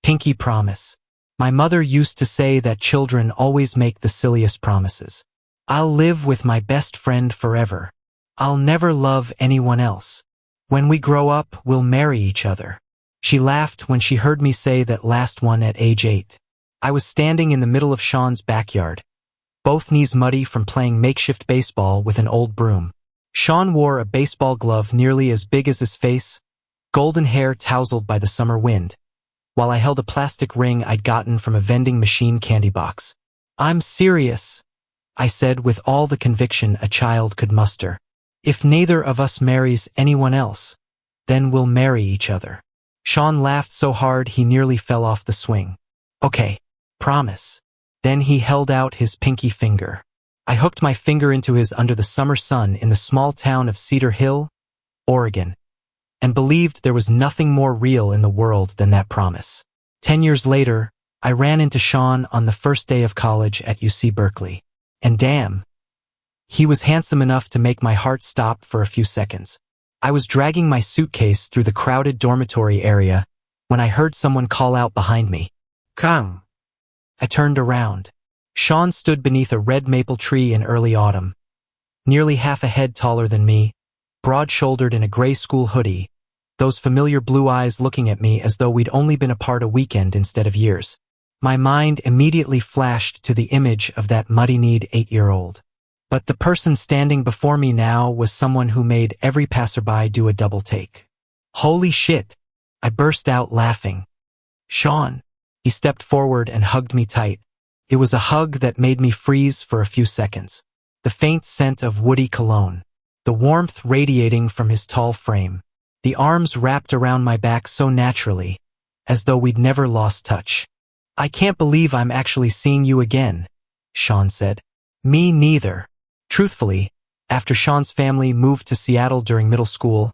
Pinky promise. My mother used to say that children always make the silliest promises. I'll live with my best friend forever. I'll never love anyone else. When we grow up, we'll marry each other. She laughed when she heard me say that last one at age 8. I was standing in the middle of Sean's backyard, both knees muddy from playing makeshift baseball with an old broom. Sean wore a baseball glove nearly as big as his face, golden hair tousled by the summer wind, while I held a plastic ring I'd gotten from a vending machine candy box. "I'm serious," I said with all the conviction a child could muster. "If neither of us marries anyone else, then we'll marry each other." Sean laughed so hard he nearly fell off the swing. "Okay, promise." Then he held out his pinky finger. I hooked my finger into his under the summer sun in the small town of Cedar Hill, Oregon, and believed there was nothing more real in the world than that promise. 10 years later, I ran into Sean on the first day of college at UC Berkeley. And damn, he was handsome enough to make my heart stop for a few seconds. I was dragging my suitcase through the crowded dormitory area when I heard someone call out behind me, "Come." I turned around. Sean stood beneath a red maple tree in early autumn, nearly half a head taller than me, broad-shouldered in a gray school hoodie, those familiar blue eyes looking at me as though we'd only been apart a weekend instead of years. My mind immediately flashed to the image of that muddy-kneed 8-year-old. But the person standing before me now was someone who made every passerby do a double take. "Holy shit!" I burst out laughing. "Sean!" He stepped forward and hugged me tight. It was a hug that made me freeze for a few seconds. The faint scent of woody cologne, the warmth radiating from his tall frame, the arms wrapped around my back so naturally, as though we'd never lost touch. "I can't believe I'm actually seeing you again," Sean said. "Me neither." Truthfully, after Sean's family moved to Seattle during middle school,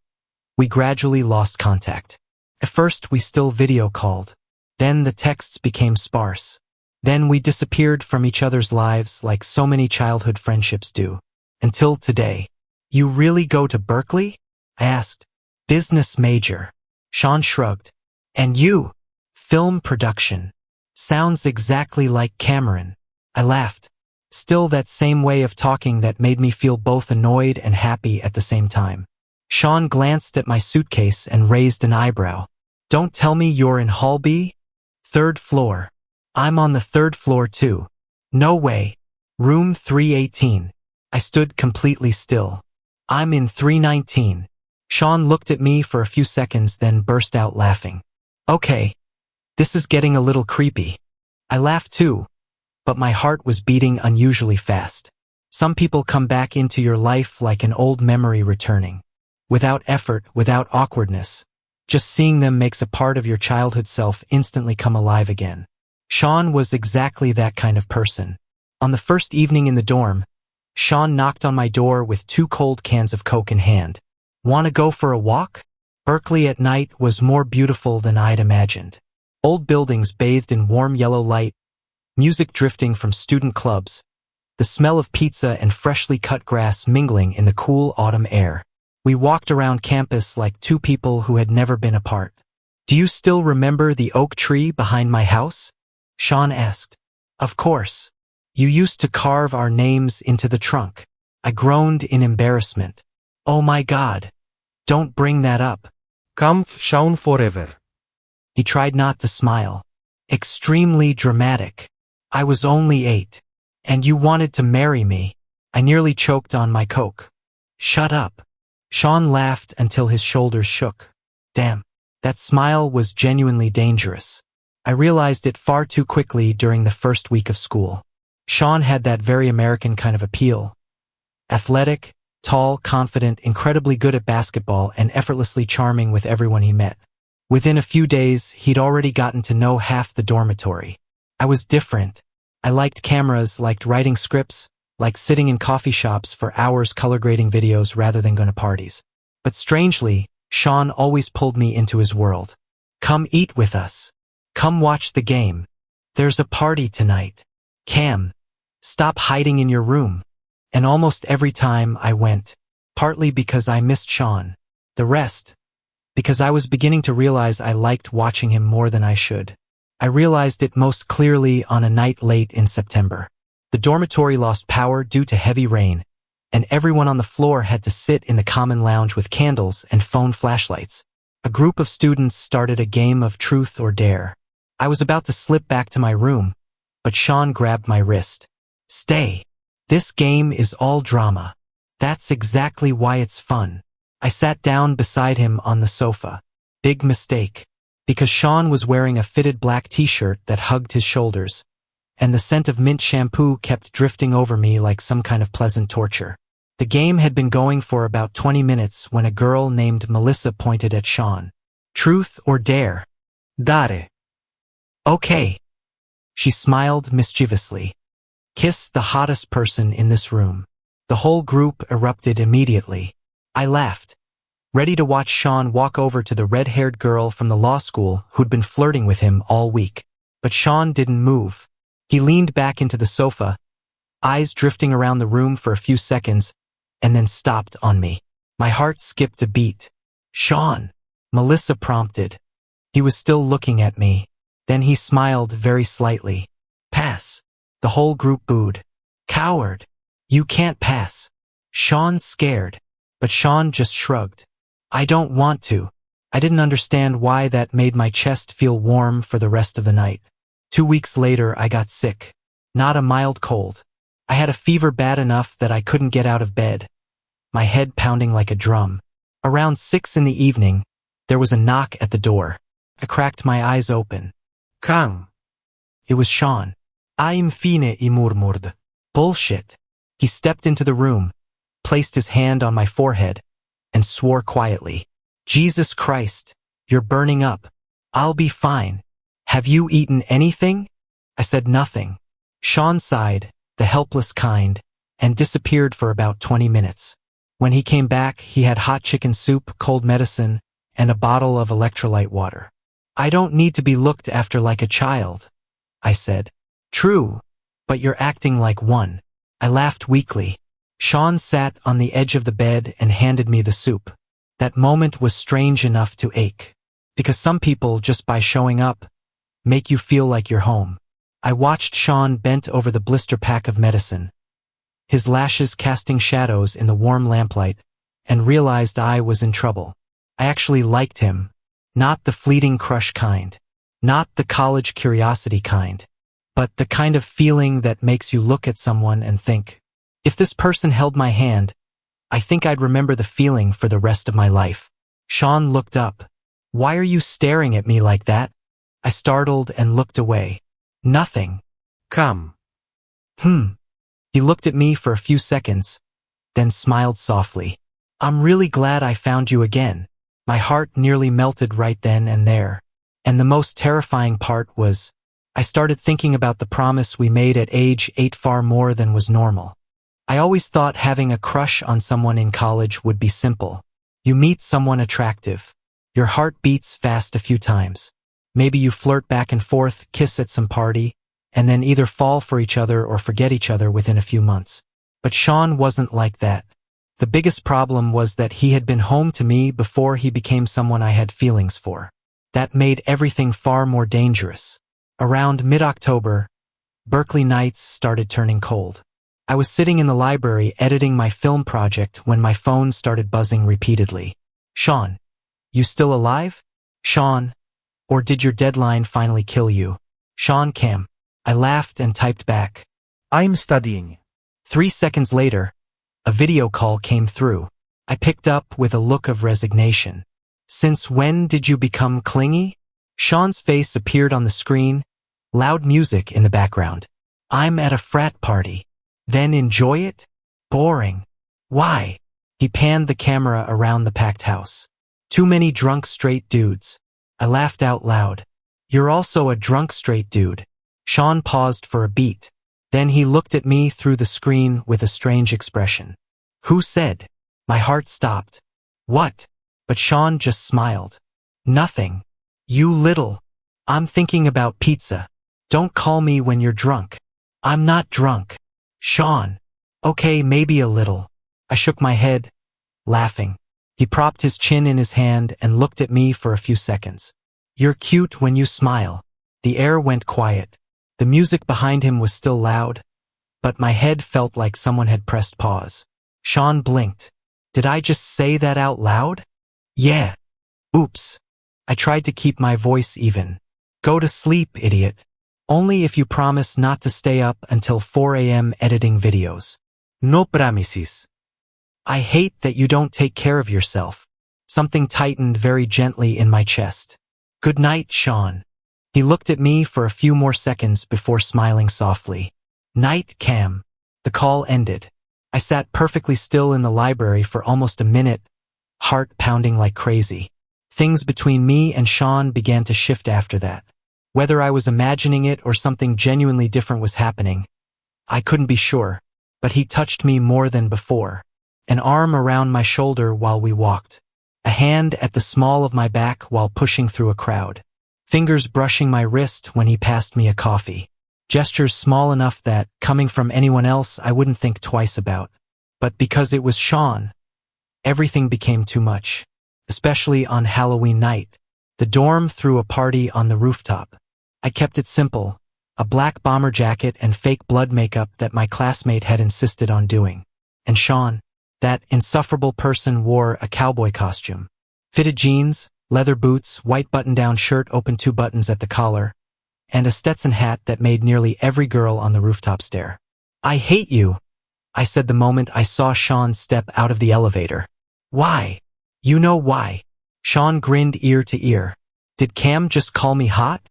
we gradually lost contact. At first, we still video called. Then the texts became sparse. Then we disappeared from each other's lives like so many childhood friendships do. Until today. "You really go to Berkeley?" I asked. "Business major." Sean shrugged. "And you?" "Film production." "Sounds exactly like Cameron." I laughed. Still that same way of talking that made me feel both annoyed and happy at the same time. Sean glanced at my suitcase and raised an eyebrow. "Don't tell me you're in Hall B?" "3rd floor." "I'm on the 3rd floor too." "No way." "Room 318. I stood completely still. "I'm in 319. Sean looked at me for a few seconds, then burst out laughing. "Okay, this is getting a little creepy." I laughed too, but my heart was beating unusually fast. Some people come back into your life like an old memory returning. Without effort, without awkwardness. Just seeing them makes a part of your childhood self instantly come alive again. Sean was exactly that kind of person. On the first evening in the dorm, Sean knocked on my door with 2 cold cans of Coke in hand. "Want to go for a walk?" Berkeley at night was more beautiful than I'd imagined. Old buildings bathed in warm yellow light, music drifting from student clubs, the smell of pizza and freshly cut grass mingling in the cool autumn air. We walked around campus like 2 people who had never been apart. "Do you still remember the oak tree behind my house?" Sean asked. "Of course. You used to carve our names into the trunk." I groaned in embarrassment. "Oh my God. Don't bring that up." Kampf Sean forever. He tried not to smile. "Extremely dramatic. I was only 8. And you wanted to marry me." I nearly choked on my Coke. "Shut up." Sean laughed until his shoulders shook. Damn, that smile was genuinely dangerous. I realized it far too quickly during the first week of school. Sean had that very American kind of appeal. Athletic, tall, confident, incredibly good at basketball, and effortlessly charming with everyone he met. Within a few days, he'd already gotten to know half the dormitory. I was different. I liked cameras, liked writing scripts, liked sitting in coffee shops for hours color grading videos rather than going to parties. But strangely, Sean always pulled me into his world. "Come eat with us. Come watch the game. There's a party tonight. Cam, stop hiding in your room." And almost every time I went, partly because I missed Sean, the rest, because I was beginning to realize I liked watching him more than I should. I realized it most clearly on a night late in September. The dormitory lost power due to heavy rain, and everyone on the floor had to sit in the common lounge with candles and phone flashlights. A group of students started a game of truth or dare. I was about to slip back to my room, but Sean grabbed my wrist. Stay. This game is all drama. That's exactly why it's fun. I sat down beside him on the sofa. Big mistake. Because Sean was wearing a fitted black t-shirt that hugged his shoulders, and the scent of mint shampoo kept drifting over me like some kind of pleasant torture. The game had been going for about 20 minutes when a girl named Melissa pointed at Sean. Truth or dare? Dare. Okay. She smiled mischievously. Kiss the hottest person in this room. The whole group erupted immediately. I laughed, ready to watch Sean walk over to the red-haired girl from the law school who'd been flirting with him all week. But Sean didn't move. He leaned back into the sofa, eyes drifting around the room for a few seconds, and then stopped on me. My heart skipped a beat. Sean, Melissa prompted. He was still looking at me. Then he smiled very slightly. Pass. The whole group booed. Coward. You can't pass. Sean's scared. But Sean just shrugged. I don't want to. I didn't understand why that made my chest feel warm for the rest of the night. 2 weeks later, I got sick. Not a mild cold. I had a fever bad enough that I couldn't get out of bed, my head pounding like a drum. Around 6 in the evening, there was a knock at the door. I cracked my eyes open. Kang. It was Sean. I'm fine I murmured. Bullshit. He stepped into the room, placed his hand on my forehead, and swore quietly. Jesus Christ, you're burning up. I'll be fine. Have you eaten anything? I said nothing. Sean sighed, the helpless kind, and disappeared for about 20 minutes. When he came back, he had hot chicken soup, cold medicine, and a bottle of electrolyte water. I don't need to be looked after like a child, I said. True, but you're acting like one. I laughed weakly. Sean sat on the edge of the bed and handed me the soup. That moment was strange enough to ache. Because some people, just by showing up, make you feel like you're home. I watched Sean bent over the blister pack of medicine, his lashes casting shadows in the warm lamplight, and realized I was in trouble. I actually liked him. Not the fleeting crush kind. Not the college curiosity kind. But the kind of feeling that makes you look at someone and think, if this person held my hand, I think I'd remember the feeling for the rest of my life. Sean looked up. Why are you staring at me like that? I startled and looked away. Nothing. Come. He looked at me for a few seconds, then smiled softly. I'm really glad I found you again. My heart nearly melted right then and there. And the most terrifying part was, I started thinking about the promise we made at age 8 far more than was normal. I always thought having a crush on someone in college would be simple. You meet someone attractive. Your heart beats fast a few times. Maybe you flirt back and forth, kiss at some party, and then either fall for each other or forget each other within a few months. But Sean wasn't like that. The biggest problem was that he had been home to me before he became someone I had feelings for. That made everything far more dangerous. Around mid-October, Berkeley nights started turning cold. I was sitting in the library editing my film project when my phone started buzzing repeatedly. Sean, you still alive? Sean, or did your deadline finally kill you? Sean Cam. I laughed and typed back. I'm studying. 3 seconds later, a video call came through. I picked up with a look of resignation. Since when did you become clingy? Sean's face appeared on the screen, loud music in the background. I'm at a frat party. Then enjoy it? Boring. Why? He panned the camera around the packed house. Too many drunk straight dudes. I laughed out loud. You're also a drunk straight dude. Sean paused for a beat. Then he looked at me through the screen with a strange expression. Who said? My heart stopped. What? But Sean just smiled. Nothing. You little. I'm thinking about pizza. Don't call me when you're drunk. I'm not drunk. Sean. Okay, maybe a little. I shook my head, laughing. He propped his chin in his hand and looked at me for a few seconds. You're cute when you smile. The air went quiet. The music behind him was still loud, but my head felt like someone had pressed pause. Sean blinked. Did I just say that out loud? Yeah. Oops. I tried to keep my voice even. Go to sleep, idiot. Only if you promise not to stay up until 4 a.m. editing videos. No promises. I hate that you don't take care of yourself. Something tightened very gently in my chest. Good night, Sean. He looked at me for a few more seconds before smiling softly. Night, Cam. The call ended. I sat perfectly still in the library for almost a minute, heart pounding like crazy. Things between me and Sean began to shift after that. Whether I was imagining it or something genuinely different was happening, I couldn't be sure, but he touched me more than before. An arm around my shoulder while we walked. A hand at the small of my back while pushing through a crowd. Fingers brushing my wrist when he passed me a coffee. Gestures small enough that, coming from anyone else, I wouldn't think twice about. But because it was Sean, everything became too much. Especially on Halloween night. The dorm threw a party on the rooftop. I kept it simple, a black bomber jacket and fake blood makeup that my classmate had insisted on doing. And Sean, that insufferable person, wore a cowboy costume. Fitted jeans, leather boots, white button-down shirt open 2 buttons at the collar, and a Stetson hat that made nearly every girl on the rooftop stare. I hate you, I said the moment I saw Sean step out of the elevator. Why? You know why. Sean grinned ear to ear. Did Cam just call me hot?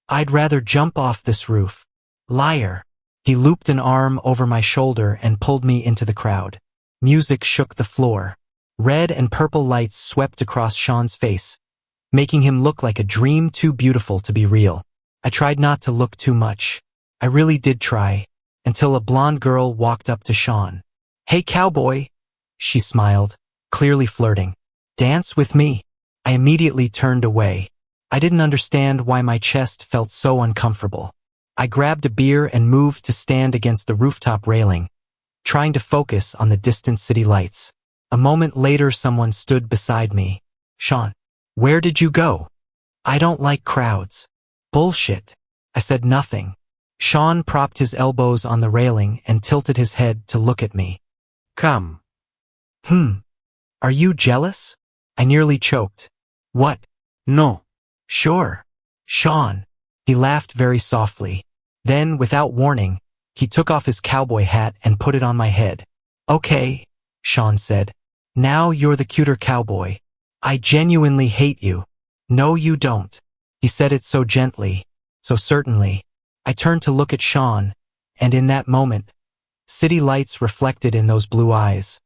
I'd rather jump off this roof. Liar. He looped an arm over my shoulder and pulled me into the crowd. Music shook the floor. Red and purple lights swept across Sean's face, making him look like a dream too beautiful to be real. I tried not to look too much. I really did try, until a blonde girl walked up to Sean. Hey, cowboy. She smiled, clearly flirting. Dance with me. I immediately turned away. I didn't understand why my chest felt so uncomfortable. I grabbed a beer and moved to stand against the rooftop railing, trying to focus on the distant city lights. A moment later, someone stood beside me. Sean, where did you go? I don't like crowds. Bullshit. I said nothing. Sean propped his elbows on the railing and tilted his head to look at me. Come. Are you jealous? I nearly choked. What? No. Sure. Sean. He laughed very softly. Then, without warning, he took off his cowboy hat and put it on my head. Okay, Sean said. Now you're the cuter cowboy. I genuinely hate you. No, you don't. He said it so gently, so certainly. I turned to look at Sean, and in that moment, city lights reflected in those blue eyes.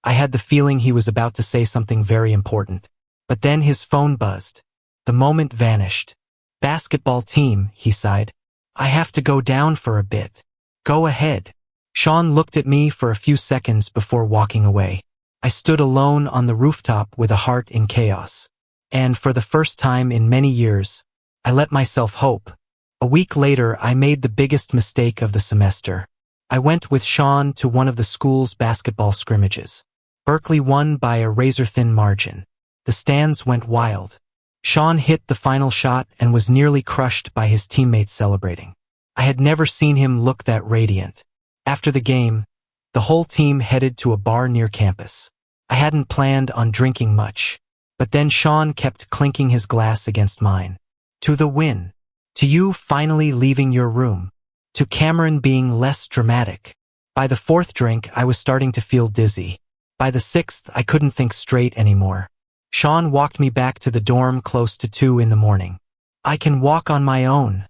I had the feeling he was about to say something very important. But then his phone buzzed. The moment vanished. Basketball team, he sighed. I have to go down for a bit. Go ahead. Sean looked at me for a few seconds before walking away. I stood alone on the rooftop with a heart in chaos. And for the first time in many years, I let myself hope. A week later, I made the biggest mistake of the semester. I went with Sean to one of the school's basketball scrimmages. Berkeley won by a razor-thin margin. The stands went wild. Sean hit the final shot and was nearly crushed by his teammates celebrating. I had never seen him look that radiant. After the game, the whole team headed to a bar near campus. I hadn't planned on drinking much, but then Sean kept clinking his glass against mine. To the win. To you finally leaving your room. To Cameron being less dramatic. By the 4th drink, I was starting to feel dizzy. By the 6th, I couldn't think straight anymore. Sean walked me back to the dorm close to 2 in the morning. I can walk on my own,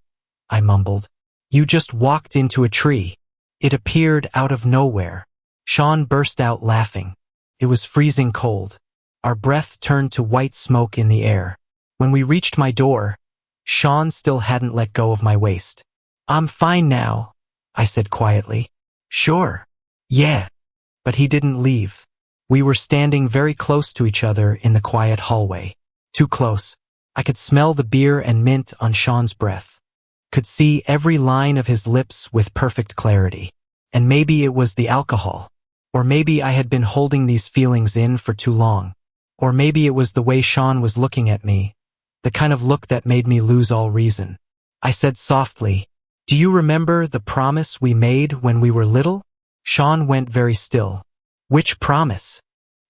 I mumbled. You just walked into a tree. It appeared out of nowhere. Sean burst out laughing. It was freezing cold. Our breath turned to white smoke in the air. When we reached my door, Sean still hadn't let go of my waist. I'm fine now, I said quietly. Sure. Yeah. But he didn't leave. We were standing very close to each other in the quiet hallway. Too close. I could smell the beer and mint on Sean's breath. Could see every line of his lips with perfect clarity. And maybe it was the alcohol. Or maybe I had been holding these feelings in for too long. Or maybe it was the way Sean was looking at me. The kind of look that made me lose all reason. I said softly. Do you remember the promise we made when we were little? Sean went very still. Which promise?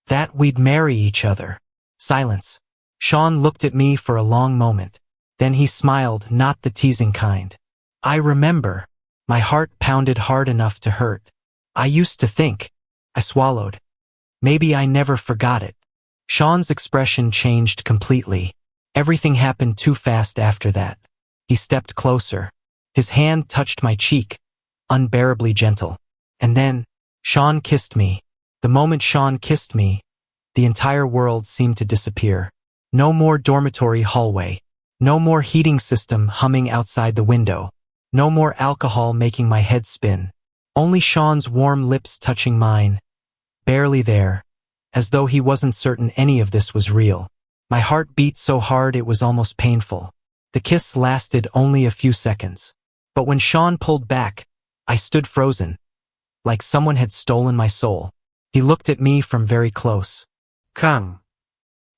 That we'd marry each other. Silence. Sean looked at me for a long moment. Then he smiled, not the teasing kind. I remember. My heart pounded hard enough to hurt. I used to think. I swallowed. Maybe I never forgot it. Sean's expression changed completely. Everything happened too fast after that. He stepped closer. His hand touched my cheek, unbearably gentle. And then, Sean kissed me. The moment Sean kissed me, the entire world seemed to disappear. No more dormitory hallway. No more heating system humming outside the window. No more alcohol making my head spin. Only Sean's warm lips touching mine. Barely there, as though he wasn't certain any of this was real. My heart beat so hard it was almost painful. The kiss lasted only a few seconds. But when Sean pulled back, I stood frozen, like someone had stolen my soul. He looked at me from very close. Come.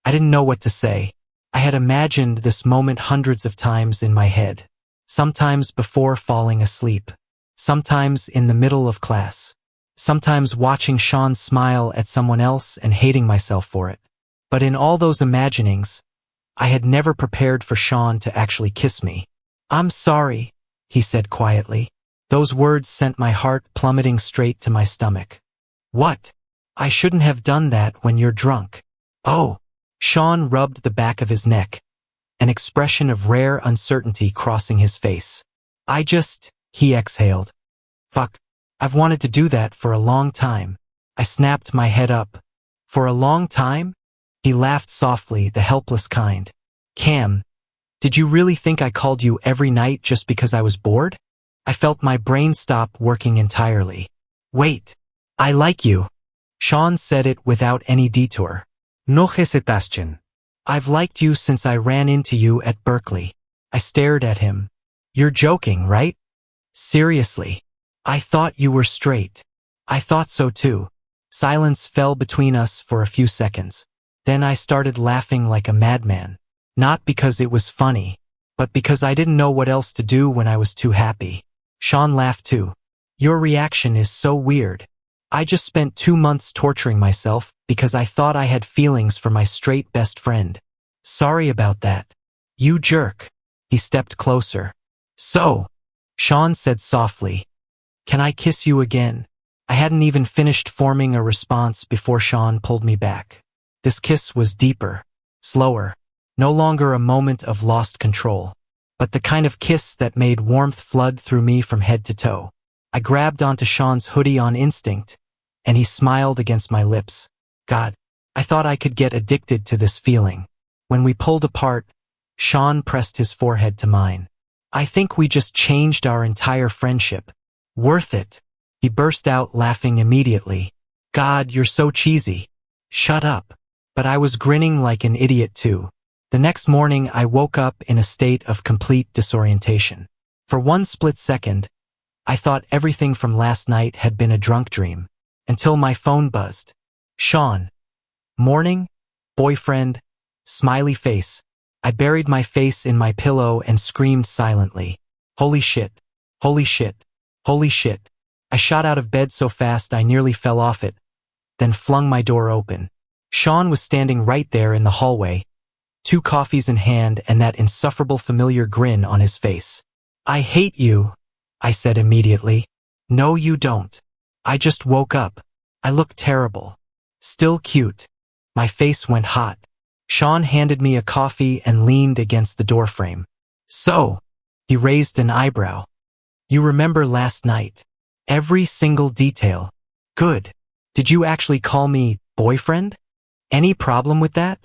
I didn't know what to say. I had imagined this moment hundreds of times in my head. Sometimes before falling asleep. Sometimes in the middle of class. Sometimes watching Sean smile at someone else and hating myself for it. But in all those imaginings, I had never prepared for Sean to actually kiss me. I'm sorry, he said quietly. Those words sent my heart plummeting straight to my stomach. What? I shouldn't have done that when you're drunk. Oh. Sean rubbed the back of his neck, an expression of rare uncertainty crossing his face. He exhaled. Fuck. I've wanted to do that for a long time. I snapped my head up. For a long time? He laughed softly, the helpless kind. Cam, did you really think I called you every night just because I was bored? I felt my brain stop working entirely. Wait. I like you. Sean said it without any detour. No hesitación. I've liked you since I ran into you at Berkeley. I stared at him. You're joking, right? Seriously. I thought you were straight. I thought so too. Silence fell between us for a few seconds. Then I started laughing like a madman. Not because it was funny, but because I didn't know what else to do when I was too happy. Sean laughed too. Your reaction is so weird. I just spent 2 months torturing myself because I thought I had feelings for my straight best friend. Sorry about that. You jerk. He stepped closer. So, Sean said softly, can I kiss you again? I hadn't even finished forming a response before Sean pulled me back. This kiss was deeper, slower, no longer a moment of lost control, but the kind of kiss that made warmth flood through me from head to toe. I grabbed onto Sean's hoodie on instinct, and he smiled against my lips. God, I thought I could get addicted to this feeling. When we pulled apart, Sean pressed his forehead to mine. I think we just changed our entire friendship. Worth it. He burst out laughing immediately. God, you're so cheesy. Shut up. But I was grinning like an idiot too. The next morning I woke up in a state of complete disorientation. For one split second, I thought everything from last night had been a drunk dream, until my phone buzzed. Sean. Morning? Boyfriend? Smiley face. I buried my face in my pillow and screamed silently. Holy shit. Holy shit. Holy shit. I shot out of bed so fast I nearly fell off it, then flung my door open. Sean was standing right there in the hallway, 2 coffees in hand and that insufferable familiar grin on his face. I hate you, I said immediately. No, you don't. I just woke up. I look terrible. Still cute. My face went hot. Sean handed me a coffee and leaned against the doorframe. So, he raised an eyebrow. You remember last night? Every single detail. Good. Did you actually call me boyfriend? Any problem with that?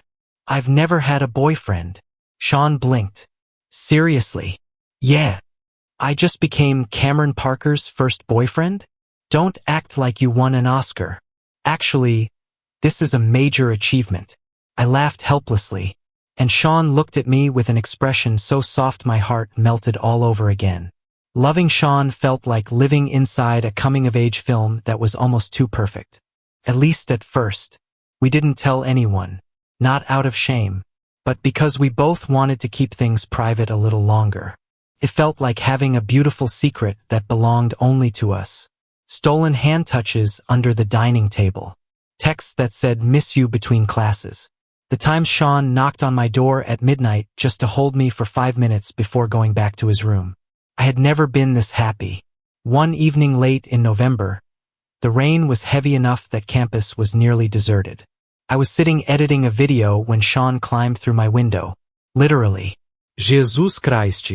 I've never had a boyfriend. Sean blinked. Seriously? Yeah. I just became Cameron Parker's first boyfriend? Don't act like you won an Oscar. Actually, this is a major achievement. I laughed helplessly, and Sean looked at me with an expression so soft my heart melted all over again. Loving Sean felt like living inside a coming-of-age film that was almost too perfect. At least at first. We didn't tell anyone, not out of shame, but because we both wanted to keep things private a little longer. It felt like having a beautiful secret that belonged only to us. Stolen hand touches under the dining table. Texts that said miss you between classes. The times Sean knocked on my door at midnight just to hold me for 5 minutes before going back to his room. I had never been this happy. One evening late in November, the rain was heavy enough that campus was nearly deserted. I was sitting editing a video when Sean climbed through my window. Literally. Jesus Christ.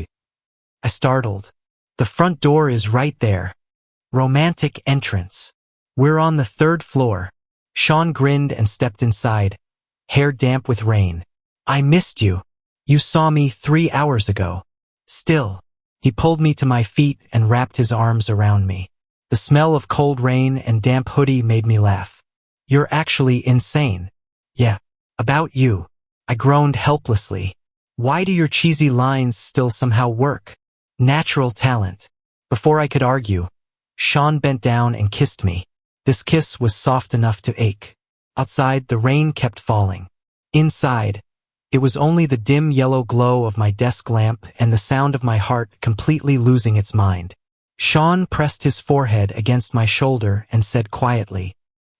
I startled. The front door is right there. Romantic entrance. We're on the 3rd floor. Sean grinned and stepped inside, hair damp with rain. I missed you. You saw me 3 hours ago. Still. He pulled me to my feet and wrapped his arms around me. The smell of cold rain and damp hoodie made me laugh. You're actually insane. Yeah. About you. I groaned helplessly. Why do your cheesy lines still somehow work? Natural talent. Before I could argue, Sean bent down and kissed me. This kiss was soft enough to ache. Outside, the rain kept falling. Inside, it was only the dim yellow glow of my desk lamp and the sound of my heart completely losing its mind. Sean pressed his forehead against my shoulder and said quietly,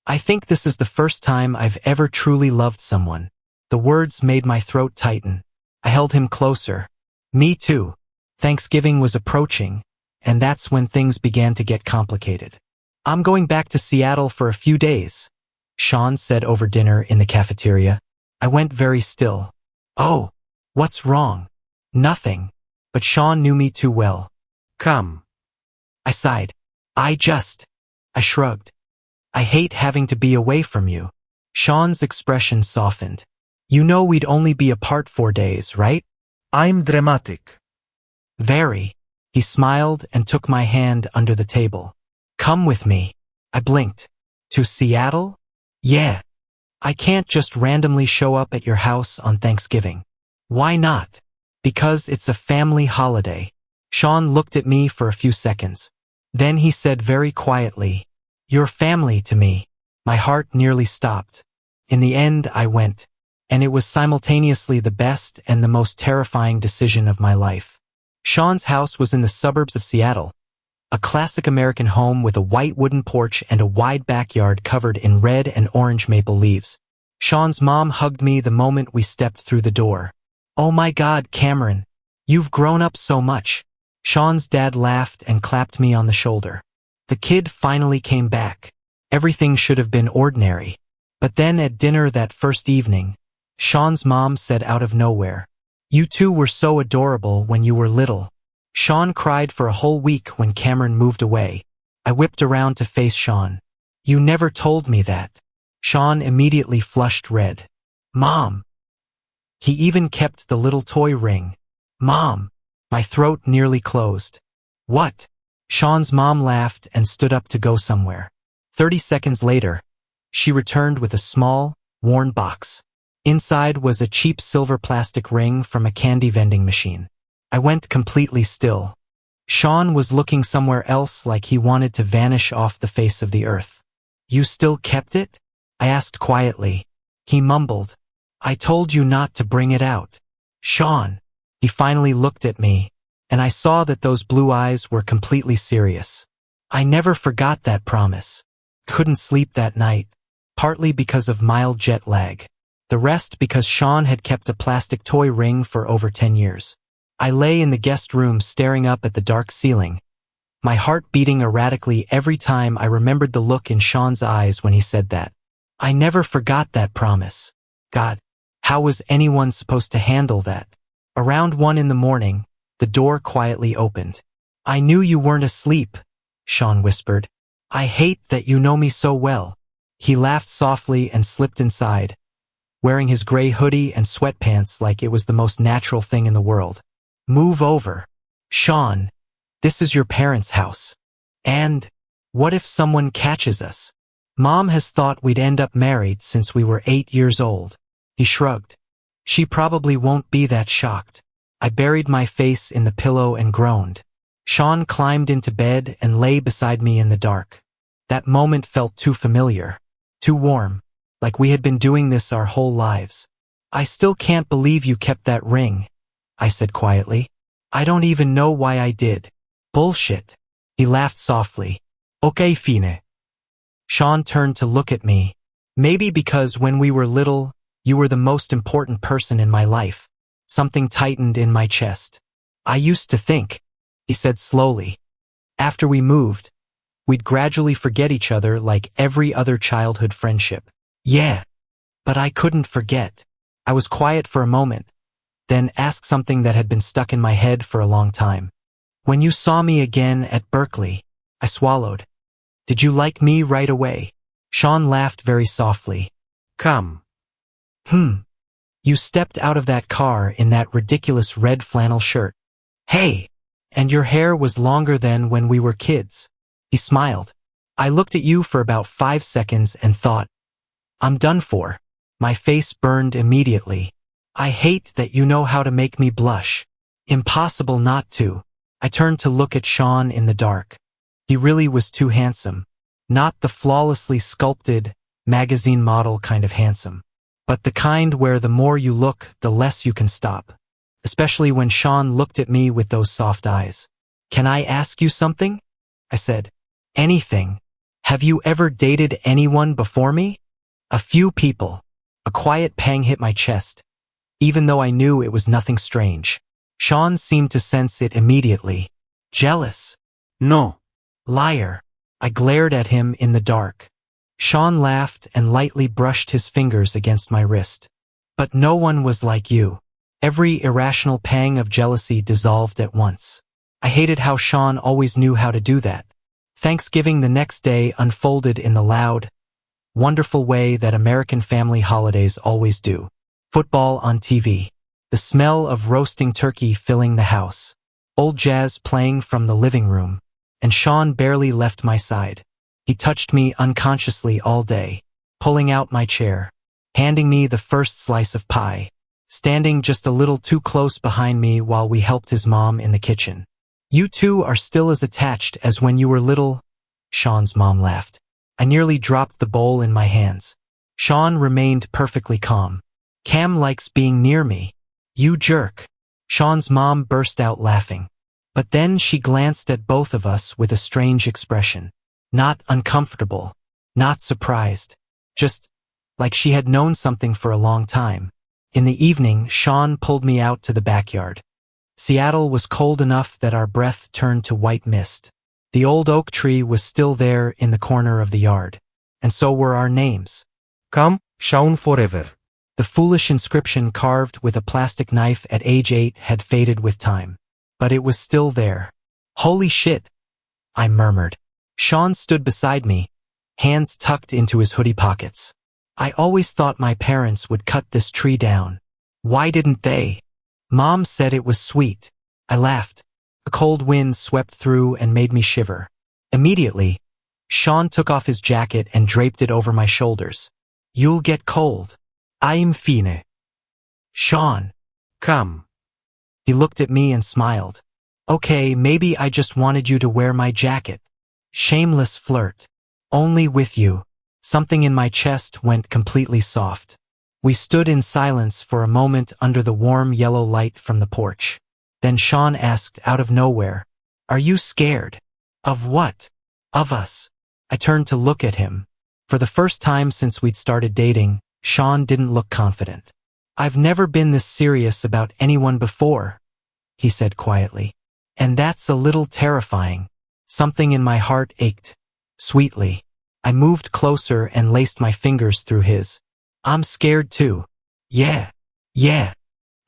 I think this is the first time I've ever truly loved someone. The words made my throat tighten. I held him closer. Me too. Thanksgiving was approaching, and that's when things began to get complicated. I'm going back to Seattle for a few days, Sean said over dinner in the cafeteria. I went very still. Oh, what's wrong? Nothing. But Sean knew me too well. Come. I sighed. I shrugged. I hate having to be away from you. Sean's expression softened. You know we'd only be apart 4 days, right? I'm dramatic. Very. He smiled and took my hand under the table. Come with me. I blinked. To Seattle? Yeah. I can't just randomly show up at your house on Thanksgiving. Why not? Because it's a family holiday. Sean looked at me for a few seconds. Then he said very quietly, You're family to me. My heart nearly stopped. In the end, I went. And it was simultaneously the best and the most terrifying decision of my life. Sean's house was in the suburbs of Seattle, a classic American home with a white wooden porch and a wide backyard covered in red and orange maple leaves. Sean's mom hugged me the moment we stepped through the door. Oh my God, Cameron, you've grown up so much. Sean's dad laughed and clapped me on the shoulder. The kid finally came back. Everything should have been ordinary. But then at dinner that first evening, Sean's mom said out of nowhere, You two were so adorable when you were little. Sean cried for a whole week when Cameron moved away. I whipped around to face Sean. You never told me that. Sean immediately flushed red. Mom. He even kept the little toy ring. Mom. My throat nearly closed. What? Sean's mom laughed and stood up to go somewhere. 30 seconds later, she returned with a small, worn box. Inside was a cheap silver plastic ring from a candy vending machine. I went completely still. Sean was looking somewhere else like he wanted to vanish off the face of the earth. You still kept it? I asked quietly. He mumbled. I told you not to bring it out. Sean. He finally looked at me, and I saw that those blue eyes were completely serious. I never forgot that promise. Couldn't sleep that night, partly because of mild jet lag. The rest because Sean had kept a plastic toy ring for over 10 years. I lay in the guest room staring up at the dark ceiling, my heart beating erratically every time I remembered the look in Sean's eyes when he said that. I never forgot that promise. God, how was anyone supposed to handle that? Around 1 in the morning, the door quietly opened. I knew you weren't asleep, Sean whispered. I hate that you know me so well. He laughed softly and slipped inside, wearing his gray hoodie and sweatpants like it was the most natural thing in the world. Move over. Sean, this is your parents' house. And what if someone catches us? Mom has thought we'd end up married since we were 8 years old. He shrugged. She probably won't be that shocked. I buried my face in the pillow and groaned. Sean climbed into bed and lay beside me in the dark. That moment felt too familiar, too warm, like we had been doing this our whole lives. I still can't believe you kept that ring, I said quietly. I don't even know why I did. Bullshit. He laughed softly. Okay, fine. Sean turned to look at me. Maybe because when we were little, you were the most important person in my life. Something tightened in my chest. I used to think, he said slowly. After we moved, we'd gradually forget each other like every other childhood friendship. Yeah, but I couldn't forget. I was quiet for a moment, then asked something that had been stuck in my head for a long time. When you saw me again at Berkeley, I swallowed. Did you like me right away? Sean laughed very softly. Come. You stepped out of that car in that ridiculous red flannel shirt. Hey, and your hair was longer than when we were kids. He smiled. I looked at you for about 5 seconds and thought, I'm done for. My face burned immediately. I hate that you know how to make me blush. Impossible not to. I turned to look at Sean in the dark. He really was too handsome. Not the flawlessly sculpted, magazine model kind of handsome, but the kind where the more you look, the less you can stop. Especially when Sean looked at me with those soft eyes. Can I ask you something? I said. Anything. Have you ever dated anyone before me? A few people. A quiet pang hit my chest, even though I knew it was nothing strange. Sean seemed to sense it immediately. Jealous. No. Liar. I glared at him in the dark. Sean laughed and lightly brushed his fingers against my wrist. But no one was like you. Every irrational pang of jealousy dissolved at once. I hated how Sean always knew how to do that. Thanksgiving the next day unfolded in the loud, wonderful way that American family holidays always do. Football on TV. The smell of roasting turkey filling the house. Old jazz playing from the living room. And Sean barely left my side. He touched me unconsciously all day, pulling out my chair, handing me the first slice of pie, standing just a little too close behind me while we helped his mom in the kitchen. You two are still as attached as when you were little, Sean's mom laughed. I nearly dropped the bowl in my hands. Sean remained perfectly calm. Cam likes being near me. You jerk. Sean's mom burst out laughing. But then she glanced at both of us with a strange expression. Not uncomfortable, not surprised, just like she had known something for a long time. In the evening, Sean pulled me out to the backyard. Seattle was cold enough that our breath turned to white mist. The old oak tree was still there in the corner of the yard. And so were our names. Come, Sean forever. The foolish inscription carved with a plastic knife at age 8 had faded with time. But it was still there. Holy shit, I murmured. Sean stood beside me, hands tucked into his hoodie pockets. I always thought my parents would cut this tree down. Why didn't they? Mom said it was sweet. I laughed. A cold wind swept through and made me shiver. Immediately, Sean took off his jacket and draped it over my shoulders. You'll get cold. I'm fine. Sean. Come. He looked at me and smiled. Okay, maybe I just wanted you to wear my jacket. Shameless flirt. Only with you. Something in my chest went completely soft. We stood in silence for a moment under the warm yellow light from the porch. Then Sean asked out of nowhere, Are you scared? Of what? Of us. I turned to look at him. For the first time since we'd started dating, Sean didn't look confident. I've never been this serious about anyone before, he said quietly. And that's a little terrifying. Something in my heart ached. Sweetly. I moved closer and laced my fingers through his. I'm scared too. Yeah.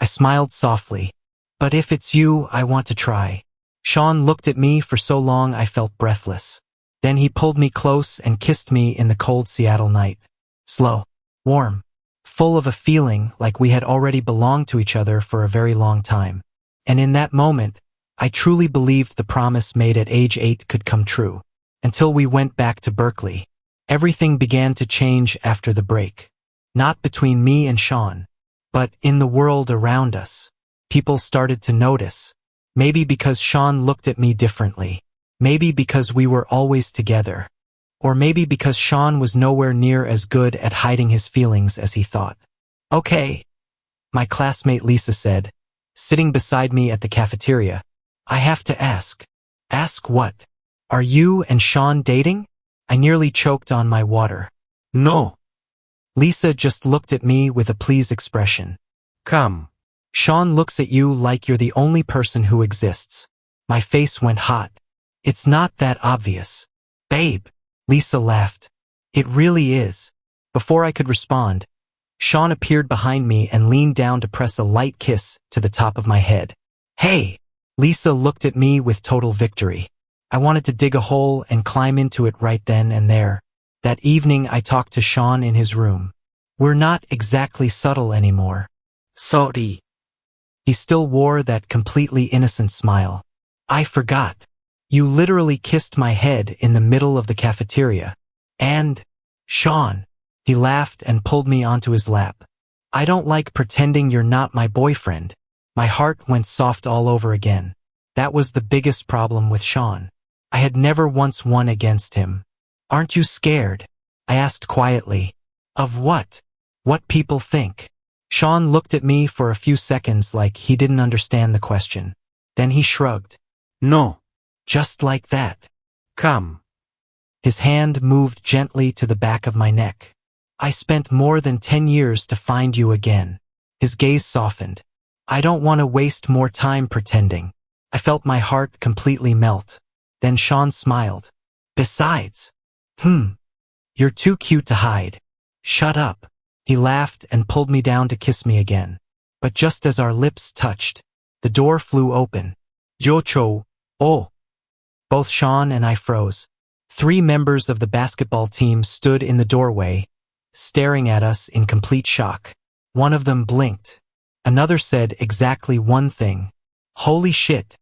I smiled softly. But if it's you, I want to try. Sean looked at me for so long I felt breathless. Then he pulled me close and kissed me in the cold Seattle night. Slow. Warm. Full of a feeling like we had already belonged to each other for a very long time. And in that moment, I truly believed the promise made at age 8 could come true. Until we went back to Berkeley. Everything began to change after the break. Not between me and Sean, but in the world around us. People started to notice. Maybe because Sean looked at me differently. Maybe because we were always together. Or maybe because Sean was nowhere near as good at hiding his feelings as he thought. Okay, my classmate Lisa said, sitting beside me at the cafeteria. I have to ask. Ask what? Are you and Sean dating? I nearly choked on my water. No. Lisa just looked at me with a pleased expression. Come. Sean looks at you like you're the only person who exists. My face went hot. It's not that obvious. Babe. Lisa laughed. It really is. Before I could respond, Sean appeared behind me and leaned down to press a light kiss to the top of my head. Hey! Lisa looked at me with total victory. I wanted to dig a hole and climb into it right then and there. That evening I talked to Sean in his room. We're not exactly subtle anymore. Sorry. He still wore that completely innocent smile. I forgot. You literally kissed my head in the middle of the cafeteria. And, Sean, he laughed and pulled me onto his lap. I don't like pretending you're not my boyfriend. My heart went soft all over again. That was the biggest problem with Sean. I had never once won against him. Aren't you scared? I asked quietly. Of what? What people think? Sean looked at me for a few seconds like he didn't understand the question. Then he shrugged. No. Just like that. Come. His hand moved gently to the back of my neck. I spent more than 10 years to find you again. His gaze softened. I don't want to waste more time pretending. I felt my heart completely melt. Then Sean smiled. Besides. You're too cute to hide. Shut up. He laughed and pulled me down to kiss me again. But just as our lips touched, the door flew open. Jocho. Oh. Both Sean and I froze. 3 members of the basketball team stood in the doorway, staring at us in complete shock. One of them blinked. Another said exactly one thing. Holy shit.